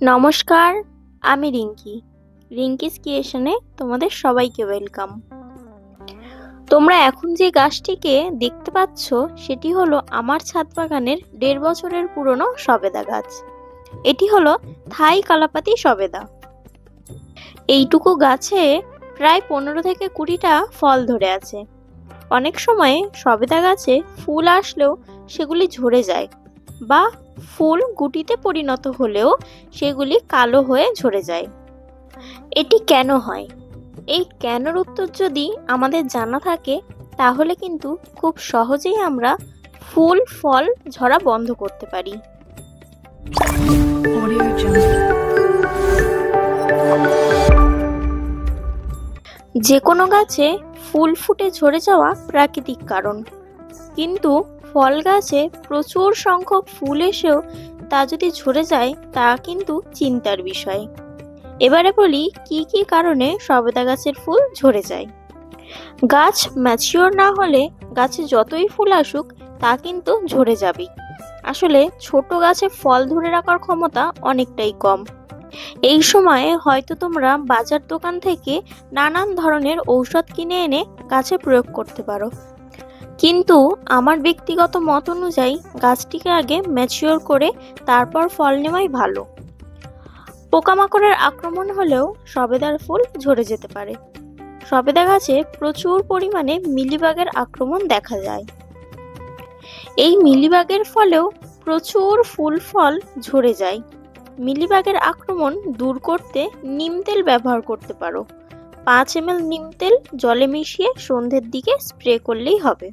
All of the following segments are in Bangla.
নমস্কার, আমি রিঙ্কিস ক্রিয়েশনে তোমাদের সবাইকে ওয়েলকাম। তোমরা এখন যে গাছটিকে দেখতে পাচ্ছ সেটি হলো আমার ছাদ বাগানের 1.5 বছরের পুরনো সবেদা গাছ। এটি হলো থাই কালাপাতি সবেদা। এইটুকু গাছে প্রায় 15 থেকে 20টা ফল ধরে আছে। অনেক সময় সবেদা গাছে ফুল আসলেও সেগুলি ঝরে যায় বা ফুল গুটিতে পরিণত হলেও সেগুলি কালো হয়ে ঝরে যায়। এটি কেন হয়? এই কেনর উত্তর যদি আমাদের জানা থাকে তাহলে কিন্তু খুব সহজেই আমরা ফুল ফল ঝরা বন্ধ করতে পারি। যে কোনো গাছে ফুল ফুটে ঝরে যাওয়া প্রাকৃতিক কারণ, কিন্তু ফল গাছে প্রচুর সংখ্যক ফুল এসেও তা যদি ঝরে যায় তা কিন্তু চিন্তার বিষয়। এবারে বলি কি কি কারণে সবেদা গাছের ফুল ঝরে যায়। গাছ ম্যাচিওর না হলে গাছে যতই ফুল আসুক তা কিন্তু ঝরে যাবেই। আসলে ছোট গাছে ফল ধরে রাখার ক্ষমতা অনেকটাই কম। এই সময়ে হয়তো তোমরা বাজার দোকান থেকে নানান ধরনের ঔষধ কিনে এনে গাছে প্রয়োগ করতে পারো, কিন্তু আমার ব্যক্তিগত মত অনুযায়ী গাছটিকে আগে ম্যাচিওর করে তারপর ফল নেওয়াই ভালো। পোকামাকড়ের আক্রমণ হলেও সবেদার ফুল ঝরে যেতে পারে। সবেদা গাছে প্রচুর পরিমাণে মিলিবাগের আক্রমণ দেখা যায়। এই মিলিবাগের ফলেও প্রচুর ফুল ফল ঝরে যায়। মিলিবাগের আক্রমণ দূর করতে নিম তেল ব্যবহার করতে পারো। 5 ml নিম তেল জলে মিশিয়ে সন্ধ্যের দিকে স্প্রে করলেই হবে।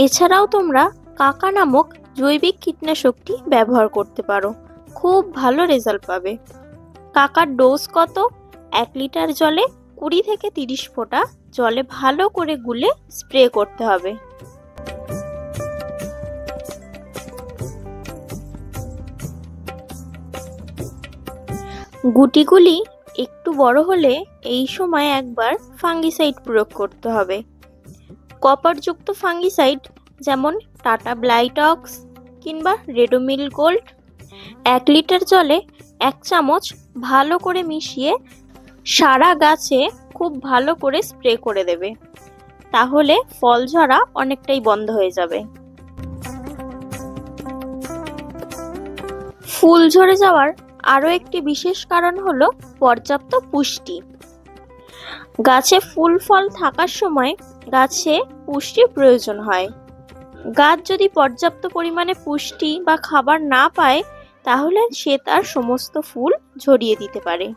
এছাড়াও তোমরা কাকা নামক জৈবিক কীটনাশকটি ব্যবহার করতে পারো, খুব ভালো রেজাল্ট পাবে। কাকার ডোজ কত? 1 লিটার জলে 20 থেকে 30 ফোঁটা জলে ভালো করে গুলে স্প্রে করতে হবে। গুটিগুলি একটু বড় হলে এই সময় একবার ফাঙ্গিসাইড প্রয়োগ করতে হবে। কপারযুক্ত ফাঙ্গিসাইড যেমন টাটা ব্লাইটক্স কিংবা রেডোমিল গোল্ড 1 লিটার জলে 1 চামচ ভালো করে মিশিয়ে সারা গাছে খুব ভালো করে স্প্রে করে দেবে। তাহলে ফল ঝরা অনেকটাই বন্ধ হয়ে যাবে। ফুল ঝরে যাওয়ার আরো একটি বিশেষ কারণ হলো পর্যাপ্ত পুষ্টি। গাছে ফুল ফল থাকার সময় গাছে পুষ্টির প্রয়োজন হয়। গাছ যদি পর্যাপ্ত পরিমাণে পুষ্টি বা খাবার না পায় তাহলে সে তার সমস্ত ফুল ঝরিয়ে দিতে পারে।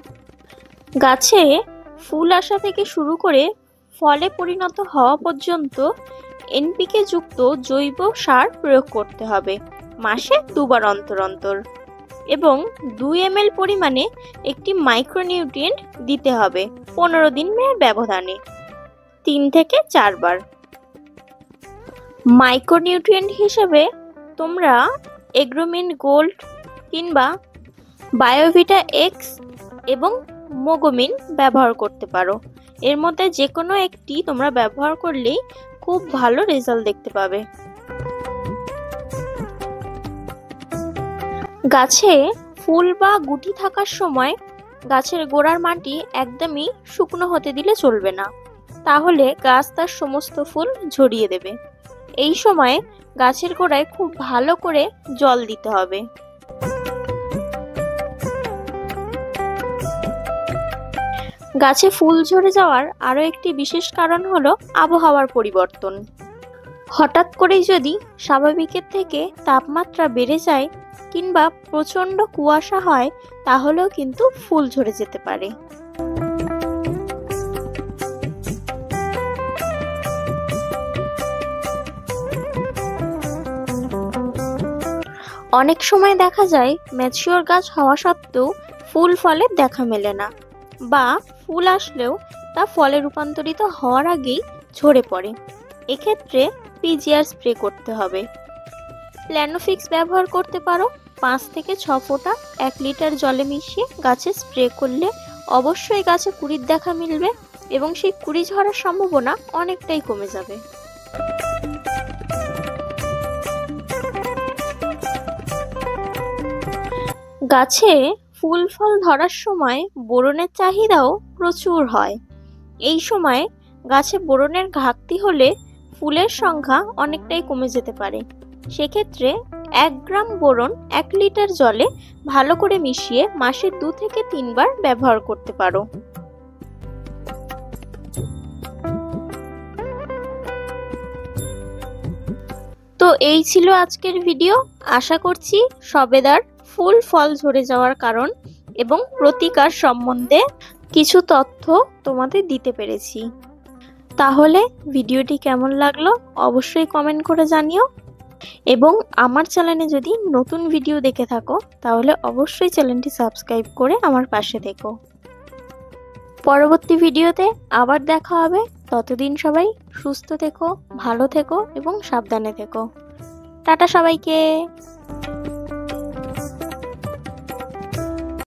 গাছে ফুল আসা থেকে শুরু করে ফলে পরিণত হওয়া পর্যন্ত এনপিকে যুক্ত জৈব সার প্রয়োগ করতে হবে মাসে 2 বার অন্তর অন্তর, এবং 2 ml পরিমাণে একটি মাইক্রোনিউট্রিয়েন্ট দিতে হবে 15 দিনের ব্যবধানে 3 থেকে 4 বার। মাইক্রোনিউট্রিয়েন্ট হিসেবে তোমরা এগ্রোমিন গোল্ড কিংবা বায়োভিটা এক্স এবং মোগোমিন ব্যবহার করতে পারো। এর মধ্যে যে কোনো একটি তোমরা ব্যবহার করলেই খুব ভালো রেজাল্ট দেখতে পাবে। গাছে ফুল বা গুটি থাকার সময় গাছের গোড়ার মাটি একদমই শুকনো হতে দিলে চলবে না, তাহলে গাছ তার সমস্ত ফুল ঝরিয়ে দেবে। এই সময় গাছের গোড়ায় খুব ভালো করে জল দিতে হবে। গাছে ফুল ঝরে যাওয়ার আরো একটি বিশেষ কারণ হলো আবহাওয়ার পরিবর্তন। হঠাৎ করেই যদি স্বাভাবিকের থেকে তাপমাত্রা বেড়ে যায় কিংবা প্রচন্ড কুয়াশা হয় তাহলেও কিন্তু ফুল ঝরে যেতে পারে। অনেক সময় দেখা যায় ম্যাচিওর গাছ হওয়া সত্ত্বেও ফুল ফলের দেখা মেলে না, বা ফুল আসলেও তা ফলে রূপান্তরিত হওয়ার আগেই ঝরে পড়ে। এক্ষেত্রে পিজিআর স্প্রে করতে হবে। প্ল্যানোফিক্স ব্যবহার করতে পারো। 5 থেকে 6 ফোঁটা 1 লিটার জলে মিশিয়ে গাছে স্প্রে করলে অবশ্যই গাছে কুঁড়ির দেখা মিলবে এবং সেই কুঁড়ি ঝরার সম্ভাবনা অনেকটাই কমে যাবে। গাছে ফুল ফল ধরার সময় বোরনের চাহিদাও প্রচুর হয়। এই সময় গাছে বোরনের ঘাটতি হলে ফুলের সংখ্যা অনেকটাই কমে যেতে পারে। সেক্ষেত্রে 1 গ্রাম বোরন 1 লিটার জলে ভালো করে মিশিয়ে মাসে 2 থেকে 3 বার ব্যবহার করতে পারো। তো এই ছিল আজকের ভিডিও। আশা করছি সবেদার ফুল ফল ঝরে যাওয়ার কারণ এবং প্রতিকার সম্বন্ধে কিছু তথ্য তোমাদের দিতে পেরেছি। তাহলে ভিডিওটি কেমন লাগলো অবশ্যই কমেন্ট করে জানিও, এবং আমার চ্যানেলে যদি নতুন ভিডিও দেখে থাকো তাহলে অবশ্যই চ্যানেলটি সাবস্ক্রাইব করে আমার পাশে থেকো। পরবর্তী ভিডিওতে আবার দেখা হবে। ততদিন সবাই সুস্থ থেকো, ভালো থেকো এবং সাবধানে থেকো। টাটা সবাইকে।